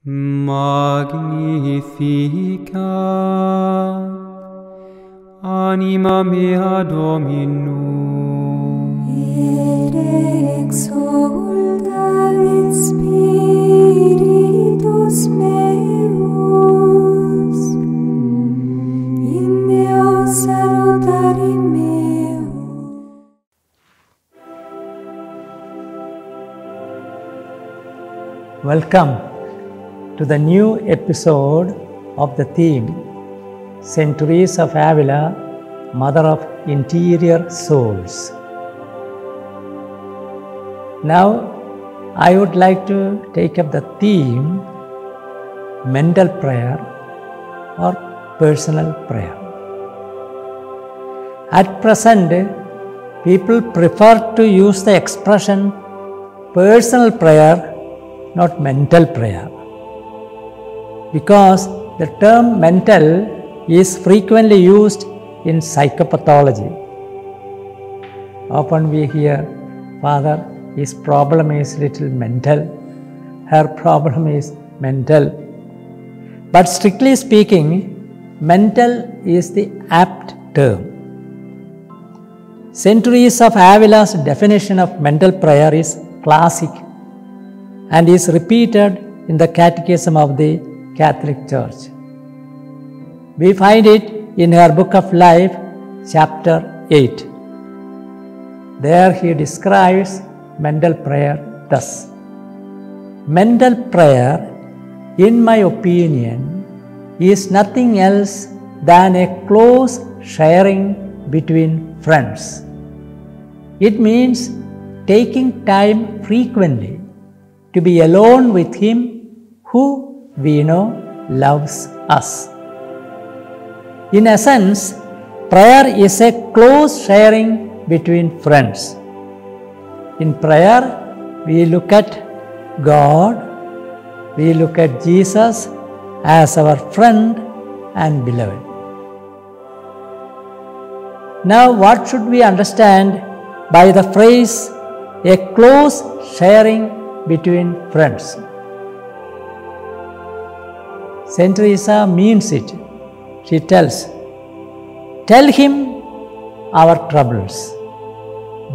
Magnificat anima mea Dominum, et exsultat spiritus meus in Deo salutari meo. Welcome to the new episode of the theme Saint Teresa of Avila, Mother of Interior Souls. Now, I would like to take up the theme mental prayer or personal prayer. At present, people prefer to use the expression personal prayer, not mental prayer, because the term mental is frequently used in psychopathology. Often we hear, Father, his problem is little mental, her problem is mental. But strictly speaking, mental is the apt term. Saint Teresa of Avila's definition of mental prayer is classic and is repeated in the Catechism of the Catholic Church. We find it in her Book of Life, chapter 8. There he describes mental prayer thus. Mental prayer, in my opinion, is nothing else than a close sharing between friends. It means taking time frequently to be alone with Him who we know loves us. In essence, prayer is a close sharing between friends. In prayer, we look at God, we look at Jesus as our friend and beloved. Now, what should we understand by the phrase a close sharing between friends? Saint Teresa means it. She tells, tell him our troubles,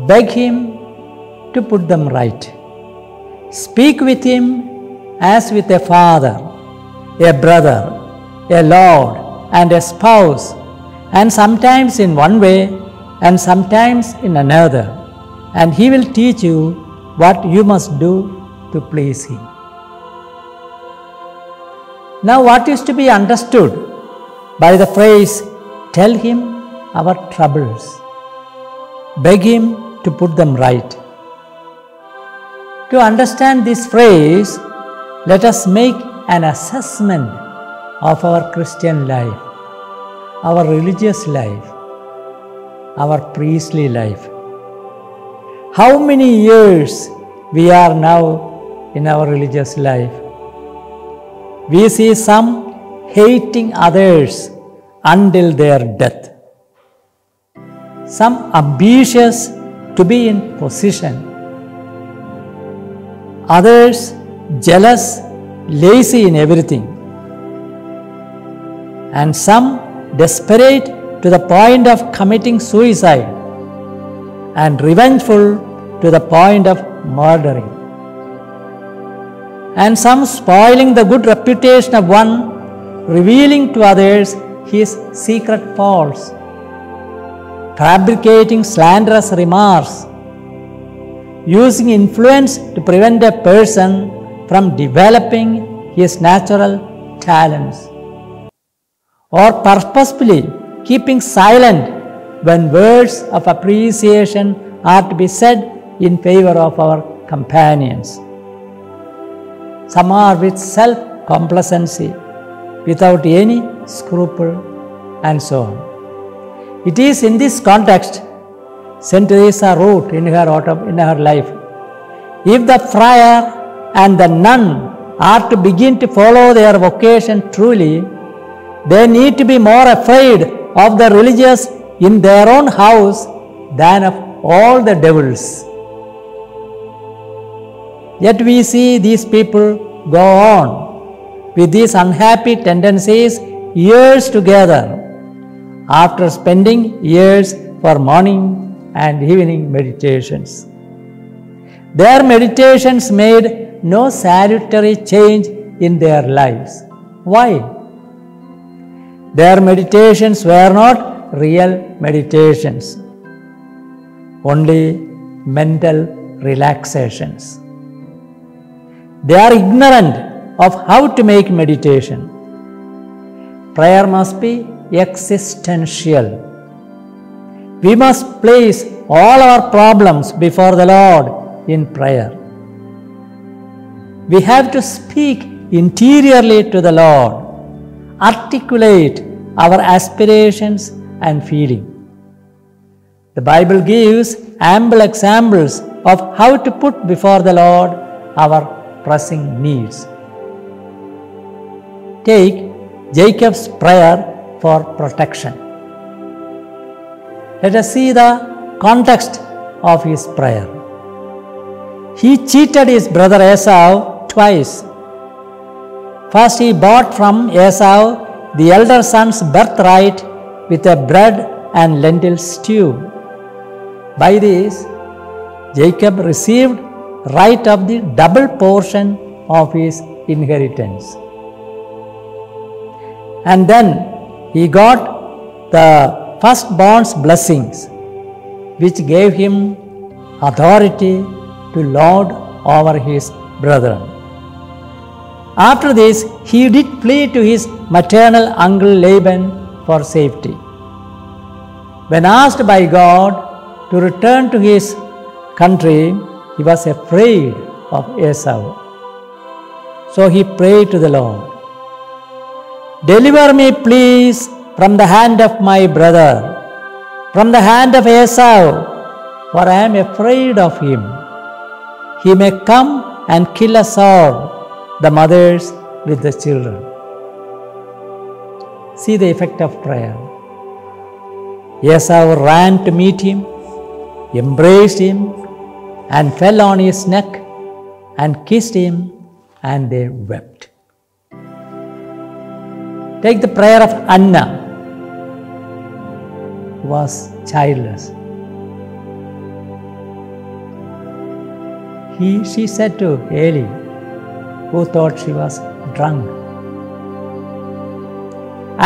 beg him to put them right, speak with him as with a father, a brother, a lord, and a spouse, and sometimes in one way and sometimes in another, and he will teach you what you must do to please him. Now, what is to be understood by the phrase, tell him our troubles, beg him to put them right? To understand this phrase, let us make an assessment of our Christian life, our religious life, our priestly life. How many years we are now in our religious life? We see some hating others until their death, some ambitious to be in position, others jealous, lazy in everything, and some desperate to the point of committing suicide, and revengeful to the point of murdering, and some spoiling the good reputation of one, revealing to others his secret faults, fabricating slanderous remarks, using influence to prevent a person from developing his natural talents, or purposefully keeping silent when words of appreciation are to be said in favor of our companions. Some are with self-complacency, without any scruple, and so on. It is in this context Saint Teresa wrote in her life, if the friar and the nun are to begin to follow their vocation truly, they need to be more afraid of the religious in their own house than of all the devils. Yet we see these people go on with these unhappy tendencies years together after spending years for morning and evening meditations. Their meditations made no salutary change in their lives. Why? Their meditations were not real meditations, only mental relaxations. They are ignorant of how to make meditation. Prayer must be existential. We must place all our problems before the Lord in prayer. We have to speak interiorly to the Lord, articulate our aspirations and feelings. The Bible gives ample examples of how to put before the Lord our pressing needs. Take Jacob's prayer for protection. Let us see the context of his prayer. He cheated his brother Esau twice. First, he bought from Esau the elder son's birthright with a bread and lentil stew. By this, Jacob received right of the double portion of his inheritance. And then he got the firstborn's blessings, which gave him authority to lord over his brethren. After this, he did flee to his maternal uncle Laban for safety. When asked by God to return to his country, he was afraid of Esau. So he prayed to the Lord, "Deliver me, please, from the hand of my brother, from the hand of Esau, for I am afraid of him. He may come and kill us all, the mothers with the children." See the effect of prayer. Esau ran to meet him, embraced him, and fell on his neck and kissed him, and they wept. Take the prayer of Anna, who was childless. She said to Eli, who thought she was drunk,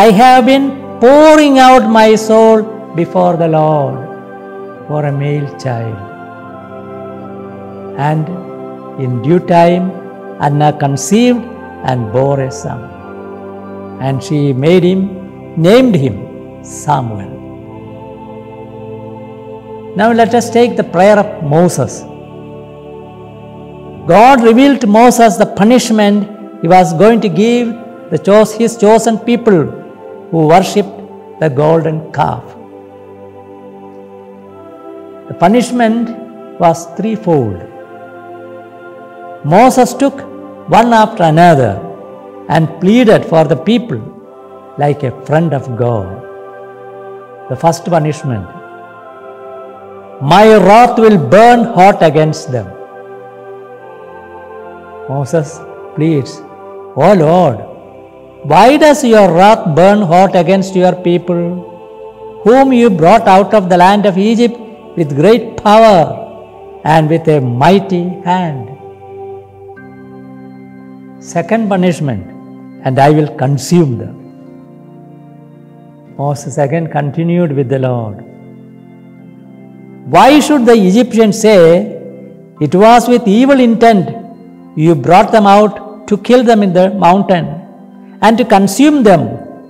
"I have been pouring out my soul before the Lord for a male child." And in due time, Anna conceived and bore a son. And she named him Samuel. Now let us take the prayer of Moses. God revealed to Moses the punishment he was going to give his chosen people who worshipped the golden calf. The punishment was threefold. Moses took one after another and pleaded for the people like a friend of God. The first punishment: "My wrath will burn hot against them." Moses pleads, "O Lord, why does your wrath burn hot against your people, whom you brought out of the land of Egypt with great power and with a mighty hand?" Second punishment: "And I will consume them." Moses again continued with the Lord, "Why should the Egyptians say, 'It was with evil intent you brought them out to kill them in the mountain and to consume them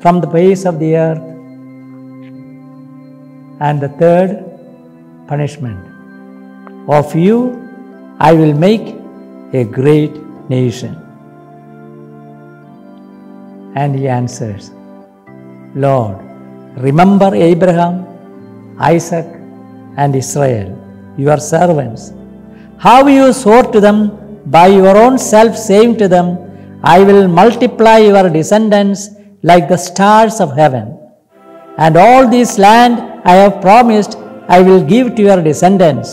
from the face of the earth?" And the third punishment: "Of you I will make a great nation." And he answers, "Lord, remember Abraham, Isaac, and Israel, your servants, how you swore to them by your own self, saying to them, 'I will multiply your descendants like the stars of heaven, and all this land I have promised I will give to your descendants,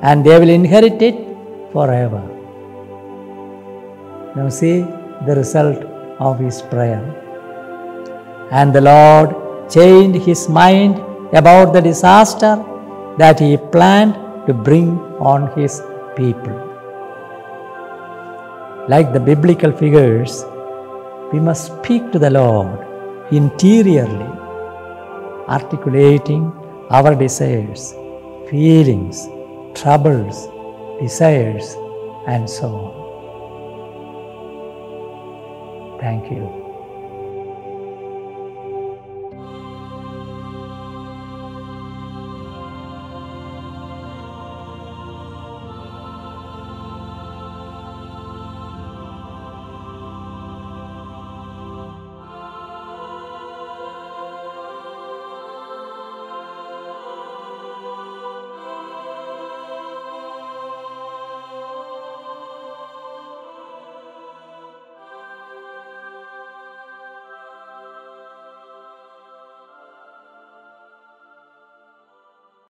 and they will inherit it forever.'" Now see the result of his prayer. And the Lord changed his mind about the disaster that he planned to bring on his people. Like the biblical figures, we must speak to the Lord interiorly, articulating our desires, feelings, troubles, desires, and so on. Thank you.